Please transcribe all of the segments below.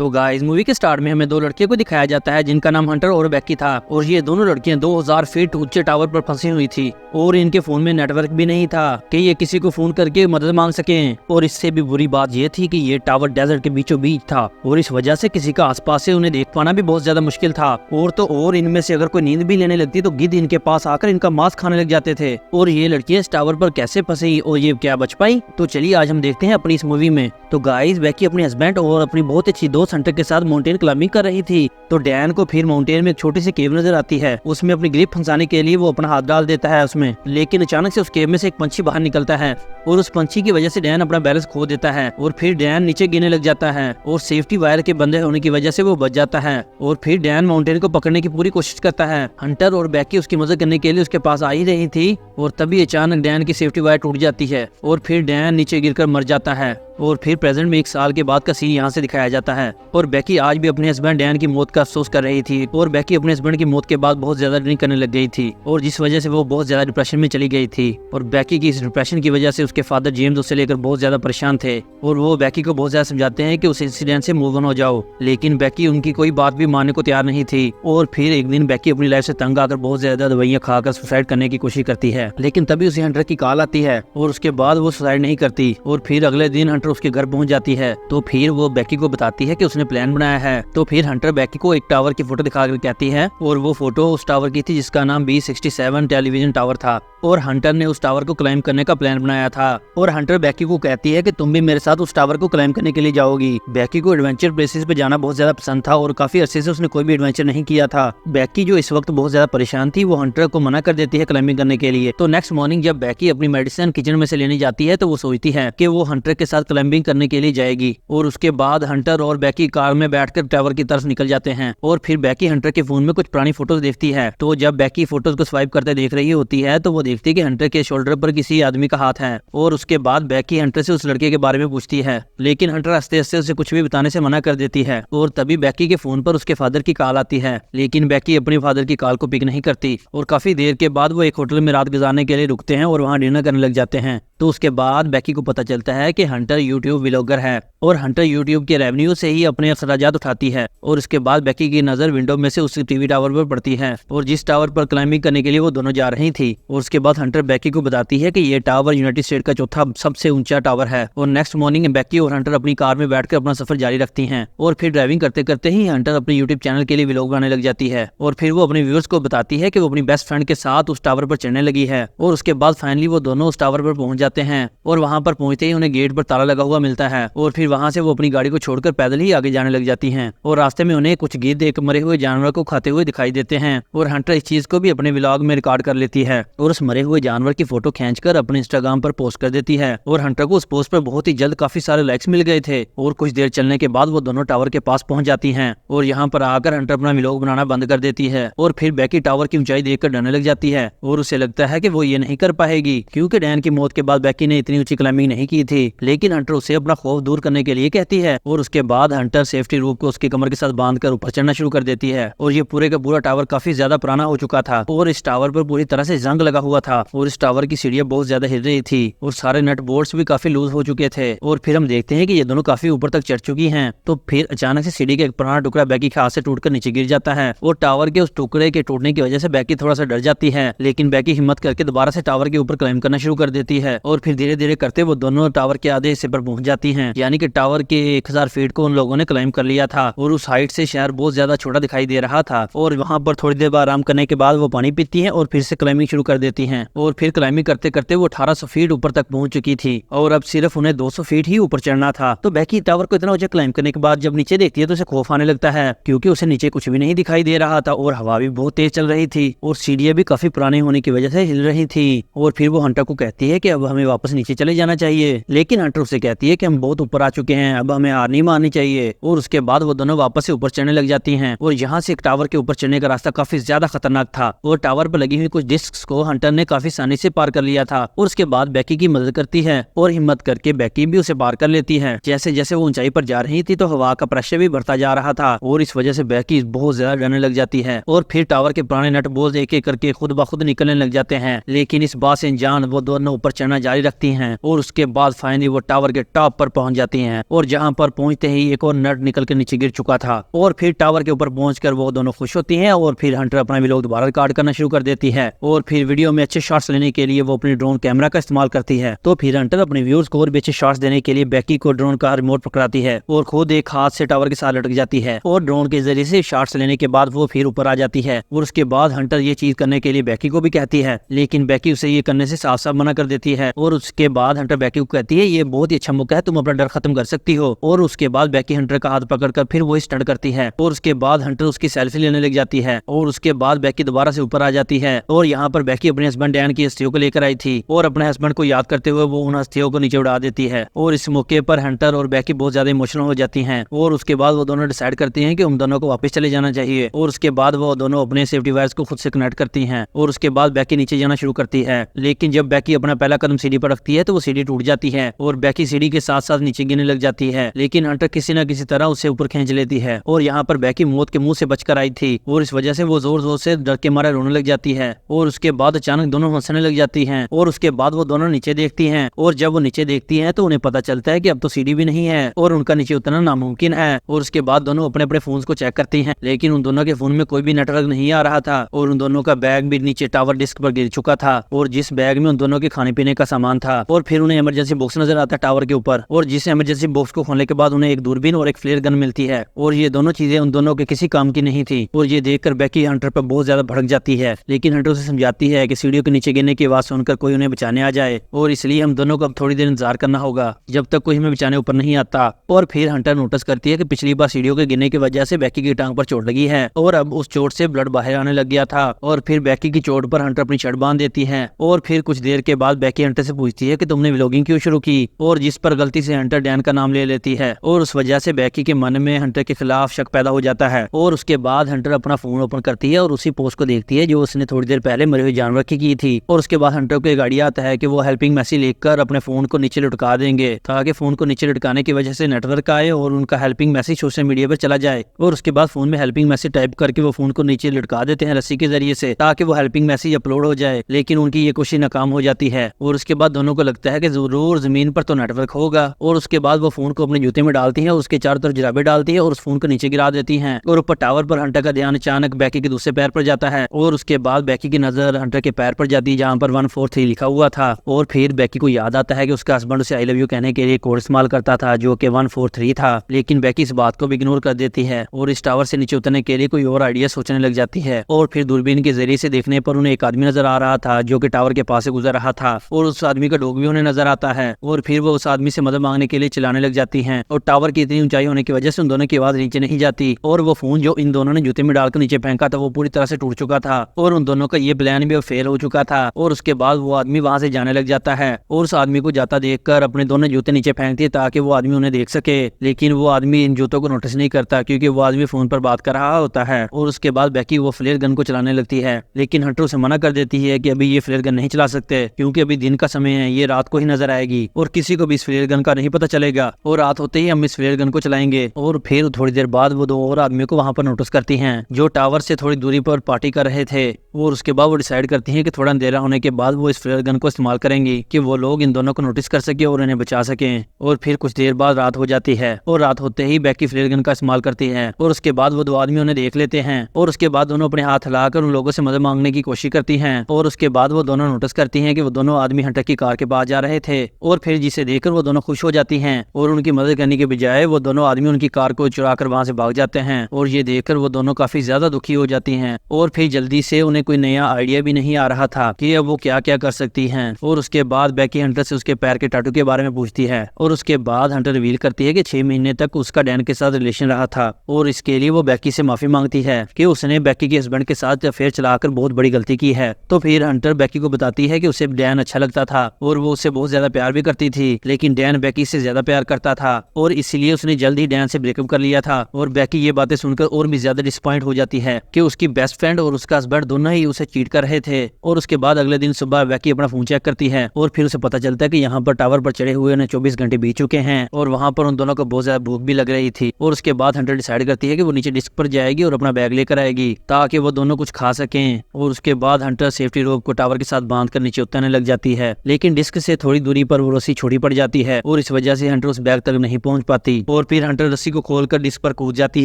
तो guys movie के start में हमें दो लड़कियों को दिखाया जाता है जिनका नाम हंटर और बेकी था और ये दोनों लड़कियां 2000 फीट ऊंचे टावर पर फंसी हुई थी और इनके फोन में नेटवर्क भी नहीं था कि ये किसी को फोन करके मदद मांग सकें। और इससे भी बुरी बात ये थी कि ये टावर डेजर्ट के बीचों बीच था और इस वजह से किसी का आसपास से उन्हें देख पाना भी बहुत ज्यादा मुश्किल था। और तो और इनमें से अगर कोई नींद भी लेने लगती तो गिद्ध इनके पास आकर इनका मांस खाने लग जाते थे। और ये लड़कियां इस टावर पर कैसे फंसी और ये क्या बच पाई, तो चलिए आज हम देखते हैं अपनी इस मूवी में। तो गाइस बेकी अपने हस्बैंड और अपनी बहुत अच्छी दोस्त हंटर के साथ माउंटेन क्लाइंबिंग कर रही थी। तो डैन को फिर माउंटेन में एक छोटी सी केव नजर आती है। उसमें अपनी ग्रिप फंसाने के लिए वो अपना हाथ डाल देता है उसमें, लेकिन अचानक से उस केव में से एक पंछी बाहर निकलता है और उस पंछी की वजह से डैन अपना बैलेंस खो देता है और फिर डैन नीचे गिरने लग जाता है और सेफ्टी वायर के बंधे होने की वजह से वो बच जाता है। और फिर डैन माउंटेन को पकड़ने की पूरी कोशिश करता है। हंटर और बेकी उसकी मदद करने के लिए उसके पास आ ही रही थी और तभी अचानक डैन की सेफ्टी वायर टूट जाती है और फिर डैन नीचे गिरकर मर जाता है। और फिर प्रेजेंट में 1 साल के बाद का सीन यहाँ से दिखाया जाता है। और बेकी आज भी अपने हस्बैंड डैन की मौत का अफसोस कर रही थी और बेकी अपने हस्बैंड की मौत के बाद बहुत ज्यादा ड्रिंक करने लग गई थी और जिस वजह से वो बहुत ज्यादा डिप्रेशन में चली गई थी। और बेकी की इस डिप्रेशन की वजह से उसके फादर जेम्स उसे लेकर बहुत ज्यादा परेशान थे और वो बेकी को बहुत ज्यादा समझाते हैं कि उस इंसिडेंट से मूव ऑन हो जाओ, लेकिन बेकी उनकी कोई बात भी मानने को तैयार नहीं थी। और फिर एक दिन बेकी अपनी लाइफ से तंग आकर बहुत ज्यादा दवाइयां खाकर सुसाइड करने की कोशिश करती है, लेकिन तभी उसे हंटर की कॉल आती है और उसके बाद वो सुसाइड नहीं करती। और फिर अगले दिन हंटर उसके घर पहुंच जाती है। तो फिर वो बेकी को बताती है कि उसने प्लान बनाया है। तो फिर हंटर बेकी को एक टावर की फोटो दिखाकर कहती है और वो फोटो उस टावर की थी जिसका नाम B67 टेलीविजन टावर था और हंटर ने उस टावर को क्लाइम करने का प्लान बनाया था। और हंटर बेकी को कहती है कि तुम भी मेरे साथ उस टावर को क्लाइम करने के लिए जाओगी। बेकी को एडवेंचर प्लेसेस पे जाना बहुत ज्यादा पसंद था और काफी अरसे से उसने कोई भी एडवेंचर नहीं किया था। बेकी जो इस वक्त बहुत ज्यादा परेशान थी वो हंटर को मना कर देती है क्लाइंबिंग करने के लिए। तो नेक्स्ट मॉर्निंग जब बेकी अपनी मेडिसिन किचन में से लेने जाती है तो वो सोचती है कि वो हंटर के साथ क्लाइंबिंग करने के लिए जाएगी। और उसके बाद हंटर और बेकी कार में बैठकर टावर की तरफ निकल जाते हैं। और फिर बेकी हंटर के फोन में कुछ पुरानी फोटोज देखती है। तो जब बेकी फोटोज को स्वाइप करते देख रही होती है तो वो देखती है कि हंटर के शोल्डर पर किसी आदमी का हाथ है। और उसके बाद बेकी हंटर से उस लड़के के बारे में पूछती है, लेकिन हंटर हंसते हंसते उसे कुछ भी बताने से मना कर देती है। और तभी बेकी के फोन पर उसके फादर की कॉल आती है, लेकिन बेकी अपने फादर की कॉल को पिक नहीं करती। और काफी देर के बाद वो एक होटल में रात गुजारने के लिए रुकते हैं और वहाँ डिनर करने लग जाते हैं। तो उसके बाद बेकी को पता चलता है कि हंटर यूट्यूब व्लॉगर है और हंटर यूट्यूब के रेवेन्यू से ही अपने अखराजात उठाती है। और उसके बाद बेकी की नजर विंडो में से उस टीवी टावर पर पड़ती है और जिस टावर पर क्लाइंबिंग करने के लिए वो दोनों जा रही थी। और उसके बाद हंटर बेकी को बताती है कि ये टावर यूनाइटेड स्टेट का चौथा सबसे ऊंचा टावर है। और नेक्स्ट मॉर्निंग बेकी और हंटर अपनी कार में बैठकर अपना सफर जारी रखती हैं। और फिर ड्राइविंग करते करते ही हंटर अपने यूट्यूब चैनल के लिए व्लॉग बनाने लग जाती है। और फिर वो अपने व्यूअर्स को बताती है कि वो अपनी बेस्ट फ्रेंड के साथ उस टावर पर चढ़ने लगी है। और उसके बाद फाइनली वो दोनों उस टावर पर पहुंच जाते हैं और वहां पर पहुंचते ही उन्हें गेट पर ताला लगा हुआ मिलता है। और फिर वहां से वो अपनी गाड़ी को छोड़कर पैदल ही आगे जाने लग जाती हैं। और रास्ते में उन्हें कुछ गिद्ध एक मरे हुए जानवर को खाते हुए दिखाई देते हैं और हंटर इस चीज को भी अपने व्लॉग में रिकॉर्ड कर लेती है और उस मरे हुए जानवर की फोटो खींचकर अपने इंस्टाग्राम पर पोस्ट कर देती है। और हंटर को उस पोस्ट पर बहुत ही जल्द काफी सारे लाइक्स मिल गए थे और कुछ देर चलने के बाद वो दोनों टावर के पास पहुंच जाती हैं। और यहाँ पर आकर हंटर अपना व्लॉग बनाना बंद कर देती है। और फिर बेकी टावर की ऊंचाई देखकर डरने लग जाती है और उसे लगता है कि वो ये नहीं कर पाएगी क्योंकि डैन की मौत के बाद बेकी ने इतनी ऊंची क्लाइंबिंग नहीं की थी। लेकिन हंटर उसे अपना खौफ दूर करने के लिए कहती है और उसके बाद हंटर सेफ्टी रूप को उसके कमर के साथ बांधकर ऊपर चढ़ना शुरू कर देती है। और ये पूरे का पूरा टावर काफी ज्यादा पुराना हो चुका था और इस टावर पर पूरी तरह से जंग लगा हुआ था और इस टावर की सीढ़ियां बहुत ज्यादा हिल रही थी और सारे नट बोल्ट्स भी काफी लूज हो चुके थे। और फिर हम देखते हैं कि ये दोनों काफी ऊपर तक चढ़ चुकी हैं। तो फिर अचानक से सीढ़ी का एक पुराना टुकड़ा बेकी के हाथ से टूटकर नीचे गिर जाता है और टावर के उस टुकड़े के टूटने की वजह से बेकी थोड़ा सा डर जाती है, लेकिन बेकी हिम्मत करके दोबारा से टावर के ऊपर क्लाइंब करना शुरू कर देती है। और फिर धीरे धीरे करते वो दोनों टावर के आधे हिस्से पर पहुंच जाती हैं, यानी कि टावर के 1000 फीट को उन लोगों ने क्लाइंब कर लिया था। और उस हाइट से शहर बहुत ज्यादा छोटा दिखाई दे रहा था। और वहां पर थोड़ी देर बाद आराम करने के बाद वो पानी पीती हैं और फिर से क्लाइंबिंग शुरू कर देती हैं। और फिर क्लाइंबिंग करते करते वो 1800 फीट ऊपर तक पहुंच चुकी थी और अब सिर्फ उन्हें 200 फीट ही ऊपर चढ़ना था। तो बेकी टावर को इतना ऊंचा क्लाइंब करने के बाद जब नीचे देखती है तो उसे खौफ आने लगता है क्योंकि उसे नीचे कुछ भी नहीं दिखाई दे रहा था और हवा भी बहुत तेज चल रही थी और सीढ़ियां भी काफी पुरानी होने की वजह से हिल रही थी। और फिर वो हंटर को कहती है कि अब हमें वापस नीचे चले जाना चाहिए, लेकिन हंटर उसे कहती है कि हम बहुत ऊपर आ चुके हैं, अब हमें हार नहीं माननी चाहिए। और उसके बाद वो दोनों वापस से ऊपर चढ़ने लग जाती हैं। और यहाँ से एक टावर के ऊपर चढ़ने का रास्ता काफी ज्यादा खतरनाक था और टावर पर लगी हुई कुछ डिस्क को हंटर ने काफी आसानी से पार कर लिया था। और उसके बाद बेकी की मदद करती है और हिम्मत करके बेकी भी उसे पार कर लेती है। जैसे जैसे वो ऊंचाई पर जा रही थी तो हवा का प्रेशर भी बढ़ता जा रहा था और इस वजह से बेकी बहुत ज्यादा डरने लग जाती है। और फिर टावर के पुराने नट बोल्ट एक एक करके खुद ब खुद निकलने लग जाते हैं, लेकिन इस बात से जान वो दोनों ऊपर चढ़ना जारी रखती हैं। और उसके बाद फाइनली वो टावर टावर के टॉप पर पहुंच जाती हैं और जहां पर पहुंचते ही एक और नट निकल कर नीचे गिर चुका था और फिर टावर के ऊपर पहुंचकर वो दोनों खुश होती हैं और फिर हंटर अपना व्लॉग दोबारा रिकॉर्ड करना शुरू कर देती है और फिर वीडियो में अच्छे शॉट्स लेने के लिए वो अपनी ड्रोन कैमरा का इस्तेमाल करती है। तो फिर हंटर अपने व्यूअर्स को और भी अच्छे शॉट्स देने के लिए बेकी को ड्रोन का रिमोट पकड़ाती है और खुद एक हाथ से टावर के साथ लटक जाती है और ड्रोन के जरिए से शॉट्स लेने के बाद वो फिर ऊपर आ जाती है और उसके बाद हंटर ये चीज करने के लिए बेकी को भी कहती है, लेकिन बेकी उसे ये करने से साफ साफ मना कर देती है और उसके बाद हंटर बेकी को कहती है ये बहुत ही अच्छा मौका है, तुम अपना डर खत्म कर सकती हो। और उसके बाद बेकी हंटर का हाथ पकड़कर फिर वो स्टंट करती है और उसके बाद हंटर उसकी सेल्फी लेने लग जाती है और उसके बाद बेकी दोबारा से ऊपर आ जाती है और यहाँ पर बेकी अपने हस्बैंड डैन की अस्थियों को लेकर आई थी और अपने हस्बैंड को याद करते हुए वो उन अस्थियों को नीचे उड़ा देती है और इस मौके पर हंटर और बेकी बहुत ज्यादा इमोशनल हो जाती हैं और उसके बाद वो दोनों डिसाइड करती हैं कि उन दोनों को वापस चले जाना चाहिए और उसके बाद वो दोनों अपने सेफ्टी वायर्स को खुद से कनेक्ट करती हैं और उसके बाद बेकी नीचे जाना शुरू करती है। लेकिन जब बेकी अपना पहला कदम सीढ़ी पर रखती है तो वो सीढ़ी टूट जाती है और बेकी सीढ़ी के साथ साथ नीचे गिरने लग जाती है, लेकिन हंटर किसी न किसी तरह उसे ऊपर खींच लेती है और यहाँ पर बेकी मौत के मुंह से बचकर आई थी और इस वजह से वो जोर जोर से डर के मारे रोने लग जाती है और उसके बाद अचानक दोनों हंसने लग जाती हैं और उसके बाद वो दोनों नीचे देखती हैं और जब वो नीचे देखती हैं तो उन्हें पता चलता है कि अब तो सीढ़ी भी नहीं है और उनका नीचे उतरना नामुमकिन है और उसके बाद दोनों अपने अपने फोन को चेक करती हैं, लेकिन उन दोनों के फोन में कोई भी नेटवर्क नहीं आ रहा था और उन दोनों का बैग भी नीचे टावर डिस्क पर गिर चुका था और जिस बैग में उन दोनों के खाने पीने का सामान था और फिर उन्हें इमरजेंसी बॉक्स नजर आता है टावर के ऊपर और जिस इमरजेंसी बॉक्स को खोलने के बाद उन्हें एक दूरबीन और एक फ्लेयर गन मिलती है और ये दोनों चीजें उन दोनों के किसी काम की नहीं थी और ये देखकर बेकी हंटर पर बहुत ज्यादा भड़क जाती है, लेकिन हंटर उसे समझाती है कि सीढ़ियों के नीचे गिरने की आवाज सुनकर कोई उन्हें बचाने आ जाए और इसलिए हम दोनों को अब थोड़ी देर इंतजार करना होगा जब तक कोई हमें बचाने ऊपर नहीं आता। और फिर हंटर नोटिस करती है कि पिछली बार सीढ़ियों के गिरने की वजह से बेकी की टांग पर चोट लगी है और अब उस चोट से ब्लड बाहर आने लग गया था और फिर बेकी की चोट पर हंटर अपनी शर्ट बांध देती है और फिर कुछ देर के बाद बेकी हंटर से पूछती है कि तुमने व्लॉगिंग क्यों शुरू की और जिस पर गलती से हंटर डैन का नाम ले लेती है और उस वजह से बेकी के मन में हंटर के खिलाफ शक पैदा हो जाता है और उसके बाद हंटर अपना फोन ओपन करती है और उसी पोस्ट को देखती है जो उसने थोड़ी देर पहले मरे हुए जानवर की थी और उसके बाद हंटर को एक आइडिया आता है कि वो हेल्पिंग मैसेज लिखकर अपने फोन को नीचे लटका देंगे ताकि फोन को नीचे लटकाने की वजह से नेटवर्क आए और उनका हेल्पिंग मैसेज सोशल मीडिया पर चला जाए और उसके बाद फोन में हेल्पिंग मैसेज टाइप करके वो फोन को नीचे लटका देते हैं रस्सी के जरिए से ताकि वो हेल्पिंग मैसेज अपलोड हो जाए, लेकिन उनकी ये कोशिश नाकाम हो जाती है और उसके बाद दोनों को लगता है कि जरूर जमीन पर तो नेटवर्क होगा और उसके बाद वो फोन को अपने जूते में डालती है और उसके चारों तरफ जराबे डालती है और उस फोन को नीचे गिरा देती है और ऊपर टावर पर हंटर का ध्यान अचानक बेकी के दूसरे पैर पर जाता है और उसके बाद बेकी की नजर हंटर के पैर पर जाती है जहाँ पर 143 लिखा हुआ था और फिर बेकी को याद आता है कि उसका हस्बैंड उसे आई लव यू कहने के लिए कोड इस्तेमाल करता था जो कि 143 था, लेकिन बेकी इस बात को भी इग्नोर कर देती है और इस टावर से नीचे उतरने के लिए कोई और आइडिया सोचने लग जाती है और फिर दूरबीन के जरिए से देखने पर उन्हें एक आदमी नजर आ रहा था जो कि टावर के पास से गुजर रहा था और उस आदमी का डॉग भी उन्हें नजर आता है और फिर वो उस आदमी से मदद मांगने के लिए चिल्लाने लग जाती हैं और टावर की इतनी ऊंचाई होने की वजह से उन दोनों की आवाज नीचे नहीं जाती और वो फोन जो इन दोनों ने जूते में डालकर नीचे फेंका था वो पूरी तरह से टूट चुका था और उन दोनों का ये प्लान भी फेल हो चुका था और उसके बाद वो आदमी वहां से जाने लग जाता है और उस आदमी को जाता देखकर अपने दोनों जूते नीचे फेंकती है ताकि वो आदमी उन्हें देख सके, लेकिन वो आदमी इन जूतों को नोटिस नहीं करता क्योंकि वो आदमी फोन पर बात कर रहा होता है और उसके बाद बेकी वो फ्लेयर गन को चलाने लगती है, लेकिन हंटर उसे मना कर देती है कि अभी ये फ्लेयर गन नहीं चला सकते क्योंकि अभी दिन का समय है, ये रात को ही नजर आएगी और किसी को भी इस फ्लेयर गन का नहीं पता चलेगा और रात होते ही हम इस फ्लेयर गन को चलाएंगे। और फिर थोड़ी देर बाद वो दो और आदमियों को वहां पर नोटिस करती हैं जो टावर से थोड़ी दूरी पर पार्टी कर रहे थे और उसके बाद वो डिसाइड करती हैं कि थोड़ा अंधेरा होने के बाद वो इस फ्लेयर गन को इस्तेमाल करेंगी कि वो लोग इन दोनों को नोटिस कर सके और इन्हें बचा सकें। और फिर कुछ देर बाद रात हो जाती है और रात होते ही बेकी फ्लेयर गन का इस्तेमाल करती है और उसके बाद वो दो आदमी उन्हें देख लेते हैं और उसके बाद दोनों अपने हाथ हिलाकर उन लोगों से मदद मांगने की कोशिश करती हैं और उसके बाद वो दोनों नोटिस करती हैं कि वो दोनों आदमी हंटर की कार के पास जा रहे थे और फिर जिसे देखकर वो दोनों खुश हो जाती हैं और उनकी मदद करने के बजाय वो दोनों आदमी उनकी कार को चुरा कर वहां से भाग जाते हैं और ये देखकर वो दोनों काफी ज्यादा दुखी हो जाती हैं और फिर जल्दी से उन्हें कोई नया आइडिया भी नहीं आ रहा था कि अब वो क्या क्या कर सकती हैं। और उसके बाद बेकी हंटर से उसके पैर के टैटू के बारे में पूछती है और उसके बाद हंटर रिवील करती है कि 6 महीने तक उसका डैन के साथ रिलेशन रहा था और इसके लिए वो बेकी से माफी मांगती है कि उसने बेकी के हस्बैंड के साथ अफेयर चलाकर बहुत बड़ी गलती की है। तो फिर हंटर बेकी को बताती है कि उसे डैन अच्छा लगता था और वो उससे बहुत ज्यादा प्यार भी करती थी, लेकिन डैन बेकी से ज्यादा प्यार करता था और इसलिए उसने जल्द ही डैन से ब्रेकअप कर लिया था। और बेकी ये बातें सुनकर और भी ज्यादा डिसअपॉइंट हो जाती है कि उसकी बेस्ट फ्रेंड और उसका हस्बैंड दोनों ही उसे चीट कर रहे थे। और उसके बाद अगले दिन सुबह बेकी अपना फोन चेक करती है और फिर उसे पता चलता है कि यहाँ पर टावर पर चढ़े हुए 24 घंटे बीत चुके हैं और वहाँ पर उन दोनों को बहुत ज्यादा भूख भी लग रही थी। और उसके बाद हंटर डिसाइड करती है कि वो नीचे डिस्क पर जाएगी और अपना बैग लेकर आएगी ताकि वो दोनों कुछ खा सकें। और उसके बाद हंटर सेफ्टी रोप को टावर के साथ बांध कर नीचे उतरने लग जाती है, लेकिन डिस्क से थोड़ी दूरी पर वो रस्सी छोटी पड़ जाती है और इस वजह से हंटर उस बैग तक नहीं पहुंच पाती। और फिर हंटर रस्सी को खोलकर डिस्क पर कूद जाती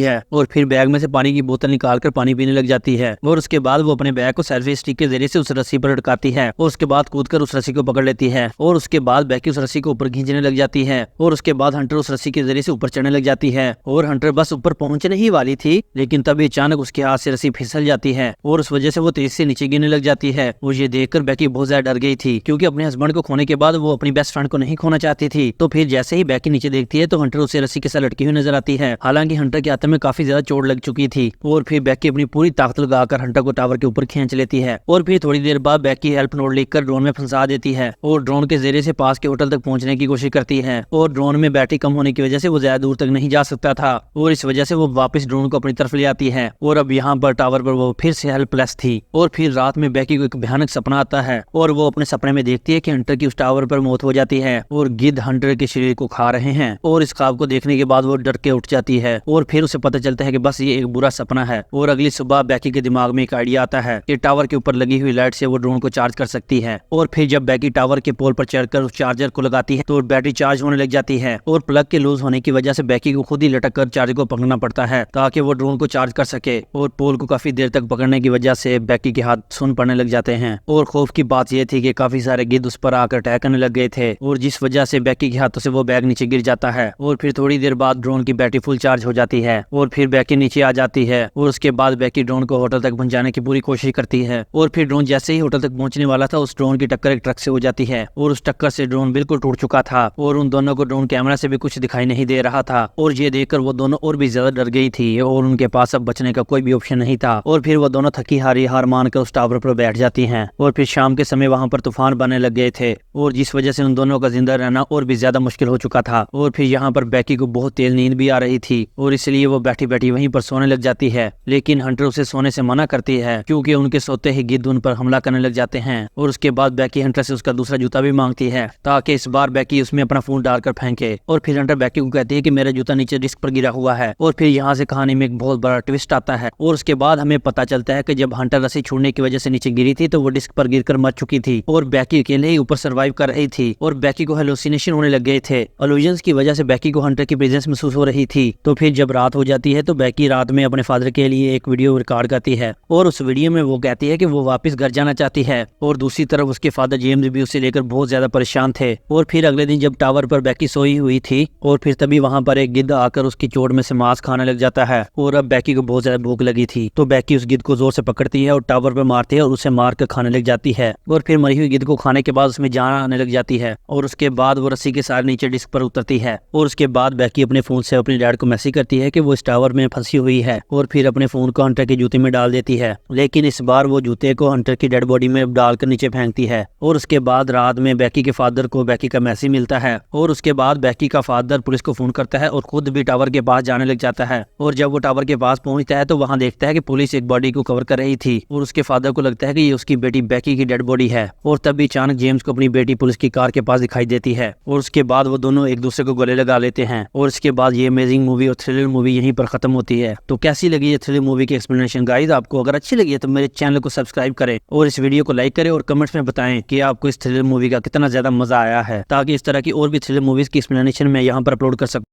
है और फिर बैग में से पानी की बोतल निकालकर पानी पीने लग जाती है। और उसके बाद वो अपने बैग को सेल्फी स्टिक के जरिए से उस रस्सी पर अटकाती है और उसके बाद कूदकर उस रस्सी को पकड़ लेती है। और उसके बाद बैकी उस रस्सी को ऊपर खींचने लग जाती है और उसके बाद हंटर उस रस्सी के जरिए से ऊपर चढ़ने लग जाती है। और हंटर बस ऊपर पहुंचने ही वाली थी, लेकिन तभी अचानक उसके हाथ से रस्सी फिसल जाती है और उस वजह से वो तेज से नीचे गिरने लग जाती है। और ये देखकर बैकी बहुत ज्यादा डर गई थी, क्योंकि अपने हस्बैंड को खोने के बाद वो अपनी बेस्ट फ्रेंड को नहीं खोना चाहती थी। तो फिर जैसे ही बैकी नीचे देखती है तो हंटर उसे रस्सी के साथ लटकी हुई नजर आती है। हालांकि हंटर के हाथ में काफी ज्यादा चोट लग चुकी थी। और फिर बैकी अपनी पूरी ताकत लगाकर हंटर को टावर के ऊपर खींच लेती है। और फिर थोड़ी देर बाद बैकी हेल्प नोट लिखकर ड्रोन में फंसा देती है और ड्रोन के जरिए से पास के होटल तक पहुंचने की कोशिश करती है। और ड्रोन में बैटरी कम होने की वजह से वो ज्यादा दूर तक नहीं जा सकता था और इस वजह से वो वापस ड्रोन को अपनी तरफ ले आती है। और अब यहाँ पर टावर पर वो फिर से हेल्पलेस थी। और फिर रात में बैकी को एक भयानक सपना आता है और वो अपने सपने में देखती है कि हंटर की उस टावर पर मौत हो जाती है और गिद्ध हंटर के शरीर को खा रहे हैं। और इस ख्वाब को देखने के बाद वो डर के उठ जाती है और फिर उसे पता चलता है कि बस ये एक बुरा सपना है। और अगली सुबह बैकी के दिमाग में एक आइडिया आता है कि टावर के ऊपर लगी हुई लाइट से वो ड्रोन को चार्ज कर सकती है। और फिर जब बैकी टावर के पोल पर चढ़कर उस चार्जर को लगाती है तो बैटरी चार्ज होने लग जाती है और प्लग के लूज होने की वजह से बैकी को खुद ही लटक कर चार्जर को पकड़ना पड़ता है ताकि वो ड्रोन को चार्ज कर सके। और पोल को काफी देर तक पकड़ने की वजह से बैकी के हाथ सुन पड़ने लग जाते हैं। और खौफ की बात यह थी कि काफी सारे गिद्ध उस पर आकर अटैक करने लग गए थे और जिस वजह से बैकी के हाथों से वो बैग नीचे गिर जाता है। और फिर थोड़ी देर बाद ड्रोन की बैटरी फुल चार्ज हो जाती है और फिर बैकी नीचे आ जाती है। और उसके बाद बैकी ड्रोन को होटल तक पहुंचाने की पूरी कोशिश करती है। और फिर ड्रोन जैसे ही होटल तक पहुंचने वाला था उस ड्रोन की टक्कर एक ट्रक से हो जाती है और उस टक्कर से ड्रोन बिल्कुल टूट चुका था और उन दोनों को ड्रोन कैमरा से भी कुछ दिखाई नहीं दे रहा था। और ये देखकर वो दोनों और भी ज्यादा डर गई थी और उनके पास अब बचने का कोई भी ऑप्शन नहीं था। और फिर वो दोनों थकी हारी हार मानकर उस टावर पर बैठ जाती हैं। और फिर शाम के समय वहां पर तूफान बनने लग गए थे और जिस वजह से उन दोनों का जिंदा रहना और भी ज्यादा मुश्किल हो चुका था। और फिर यहाँ पर बैकी को बहुत तेज नींद भी आ रही थी और इसलिए वो बैठी बैठी वहीं पर सोने लग जाती है। लेकिन हंटर उसे सोने से मना करती है क्योंकि उनके सोते ही गिद्ध उन पर हमला करने लग जाते हैं। और उसके बाद बैकी हंटर से उसका दूसरा जूता भी मांगती है ताकि इस बार बैकी उसमें अपना फोन डालकर फेंके। और फिर हंटर बैकी को कहती है कि मेरा जूता नीचे डिस्क पर गिरा हुआ है। और फिर यहाँ से कहानी में एक बहुत बड़ा ट्विस्ट आता है और उसके बाद हमें पता चलता है कि जब हंटर रस्सी छोड़ने की वजह से नीचे गिरी थी तो वो डिस्क पर गिरकर मर चुकी थी और बैकी अकेले ही ऊपर सर्वाइव कर रही थी। और बैकी को हेलुसिनेशन होने लग गए थे। इल्यूजन्स की वजह से बैकी को हंटर की प्रेजेंस महसूस हो रही थी। तो फिर जब रात हो जाती है तो बैकी रात में अपने फादर के लिए एक वीडियो रिकॉर्ड करती है और उस वीडियो में वो कहती है कि वो वापस घर जाना चाहती है। और दूसरी तरफ उसके फादर जेम्स भी उसे लेकर बहुत ज्यादा परेशान थे। और फिर अगले दिन जब टावर पर बैकी सोई हुई थी और फिर तभी वहां पर एक गिद्ध आकर उसकी चोट में से मांस खाने लग जाता है और अब बैकी को बहुत ज्यादा भूख लगी थी। तो बैकी उस गिद्ध को जोर से पकड़ती है और टावर पर मारती है और उसे मार कर खाने लग जाती है। और फिर मरी हुई गिद्ध को खाने के बाद उसमें जान आने लग जाती है और उसके बाद वो रस्सी के साथ नीचे डिस्क पर उतरती है। और उसके बाद बैकी अपने फोन से अपने डैड को मैसेज करती है कि वो इस टावर में फंसी हुई है और फिर अपने फोन को हंटर के जूते में डाल देती है। लेकिन इस बार वो जूते को हंटर की डेड बॉडी में डालकर नीचे फेंकती है। और उसके बाद रात में बैकी के फादर को बैकी का मैसेज मिलता है और उसके बाद बैकी का फादर पुलिस को फोन करता है और खुद भी टावर के पास जाने लग जाता है। और जब वो टावर के पास पहुंचता है तो वहां देखता है कि पुलिस एक बॉडी को कवर कर रही थी और उसके फादर को लगता है कि ये उसकी बेटी बैकी की डेड बॉडी है। और तभी अचानक जेम्स को अपनी बेटी पुलिस की कार के पास दिखाई देती है और उसके बाद वो दोनों एक दूसरे को गले लगा लेते हैं। और इसके बाद ये अमेजिंग मूवी और थ्रिलर मूवी यहीं पर खत्म होती है। तो कैसी लगी ये थ्रिलर मूवी की एक्सप्लेनेशन गाइस? आपको अगर अच्छी लगी है तो मेरे चैनल को सब्सक्राइब करें और इस वीडियो को लाइक करें और कमेंट्स में बताएं कि आपको इस थ्रिलर मूवी का कितना ज्यादा मजा आया है, ताकि इस तरह की और भी थ्रिलर मूवीज की एक्सप्लेनेशन मैं यहाँ पर अपलोड कर सकूं।